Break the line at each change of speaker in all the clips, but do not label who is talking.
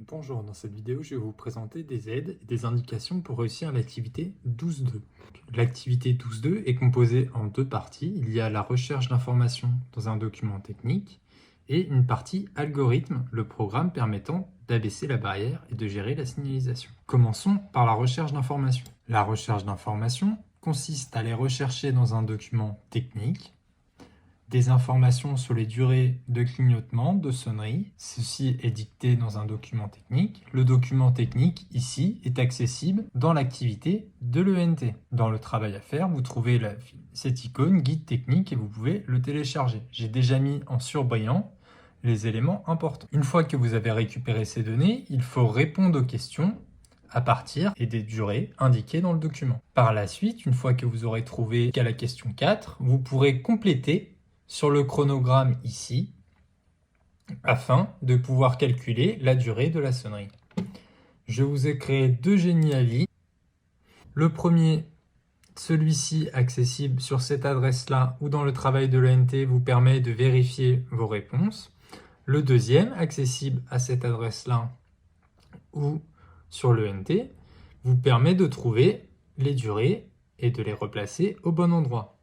Bonjour, dans cette vidéo, je vais vous présenter des aides et des indications pour réussir l'activité 12.2. L'activité 12.2 est composée en deux parties. Il y a la recherche d'informations dans un document technique et une partie algorithme, le programme permettant d'abaisser la barrière et de gérer la signalisation. Commençons par la recherche d'informations. La recherche d'informations consiste à aller rechercher dans un document technique des informations sur les durées de clignotement, de sonnerie. Ceci est dicté dans un document technique. Le document technique, ici, est accessible dans l'activité de l'ENT. Dans le travail à faire, vous trouvez cette icône guide technique et vous pouvez le télécharger. J'ai déjà mis en surbrillant les éléments importants. Une fois que vous avez récupéré ces données, il faut répondre aux questions à partir des durées indiquées dans le document. Par la suite, une fois que vous aurez trouvé jusqu'à la question 4, vous pourrez compléter sur le chronogramme ici, afin de pouvoir calculer la durée de la sonnerie. Je vous ai créé deux génies à vie. Le premier, celui-ci accessible sur cette adresse-là ou dans le travail de l'ENT, vous permet de vérifier vos réponses. Le deuxième, accessible à cette adresse-là ou sur l'ENT, vous permet de trouver les durées et de les replacer au bon endroit.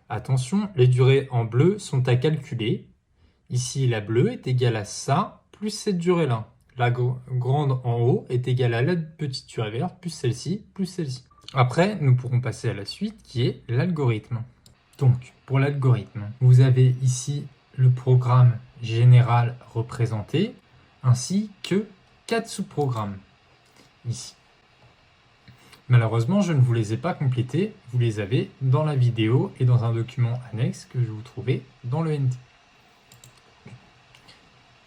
Attention, les durées en bleu sont à calculer. Ici, la bleue est égale à ça, plus cette durée-là. La grande en haut est égale à la petite durée verte, plus celle-ci, plus celle-ci. Après, nous pourrons passer à la suite, qui est l'algorithme. Donc, pour l'algorithme, vous avez ici le programme général représenté, ainsi que 4 sous-programmes, ici. Malheureusement, je ne vous les ai pas complétés, vous les avez dans la vidéo et dans un document annexe que je vous trouvais dans le NT.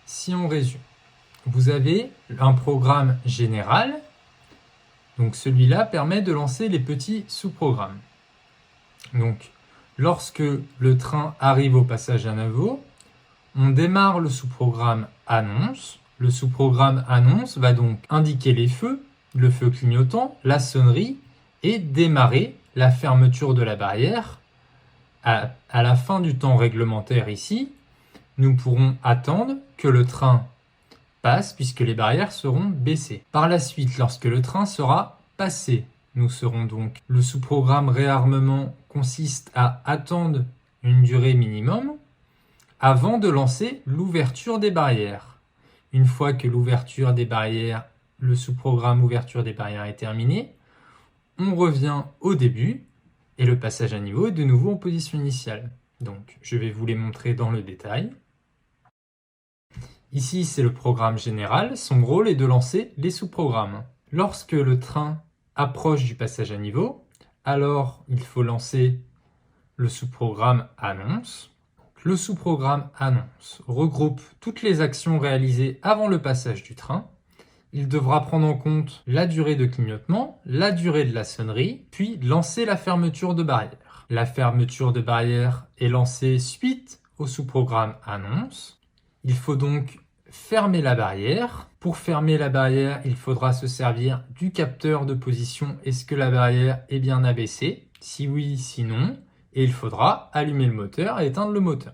Si on résume, vous avez un programme général, donc celui-là permet de lancer les petits sous-programmes. Donc, lorsque le train arrive au passage à niveau, on démarre le sous-programme annonce. Le sous-programme annonce va donc indiquer les feux, le feu clignotant, la sonnerie et démarrer la fermeture de la barrière. À la fin du temps réglementaire ici, nous pourrons attendre que le train passe puisque les barrières seront baissées. Par la suite, lorsque le train sera passé, nous serons donc, le sous-programme réarmement consiste à attendre une durée minimum avant de lancer l'ouverture des barrières. Une fois que l'ouverture des barrières, le sous-programme ouverture des barrières est terminé, on revient au début et le passage à niveau est de nouveau en position initiale. Donc, je vais vous les montrer dans le détail. Ici, c'est le programme général. Son rôle est de lancer les sous-programmes. Lorsque le train approche du passage à niveau, alors il faut lancer le sous-programme annonce. Le sous-programme annonce regroupe toutes les actions réalisées avant le passage du train. Il devra prendre en compte la durée de clignotement, la durée de la sonnerie, puis lancer la fermeture de barrière. La fermeture de barrière est lancée suite au sous-programme annonce. Il faut donc fermer la barrière. Pour fermer la barrière, il faudra se servir du capteur de position. Est-ce que la barrière est bien abaissée? Si oui, sinon. Et il faudra allumer le moteur et éteindre le moteur.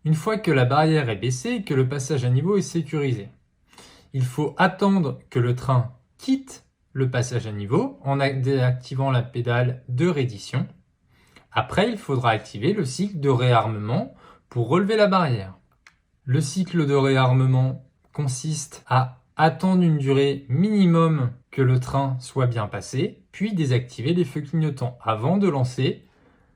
Une fois que la barrière est baissée et que le passage à niveau est sécurisé, il faut attendre que le train quitte le passage à niveau en désactivant la pédale de reddition. Après, il faudra activer le cycle de réarmement pour relever la barrière. Le cycle de réarmement consiste à attendre une durée minimum que le train soit bien passé, puis désactiver les feux clignotants avant de lancer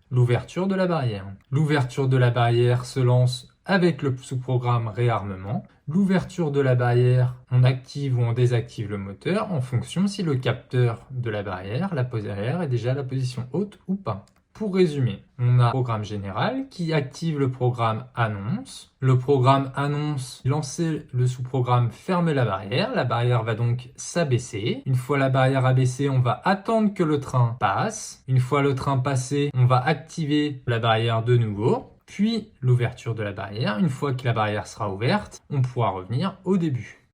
l'ouverture de la barrière. L'ouverture de la barrière se lance avec le sous-programme réarmement. L'ouverture de la barrière, on active ou on désactive le moteur en fonction si le capteur de la barrière est déjà à la position haute ou pas. Pour résumer, on a un programme général qui active le programme annonce. Le programme annonce lancer le sous-programme fermer la barrière va donc s'abaisser. Une fois la barrière abaissée, on va attendre que le train passe. Une fois le train passé, on va activer la barrière de nouveau. Puis l'ouverture de la barrière. Une fois que la barrière sera ouverte, on pourra revenir au début.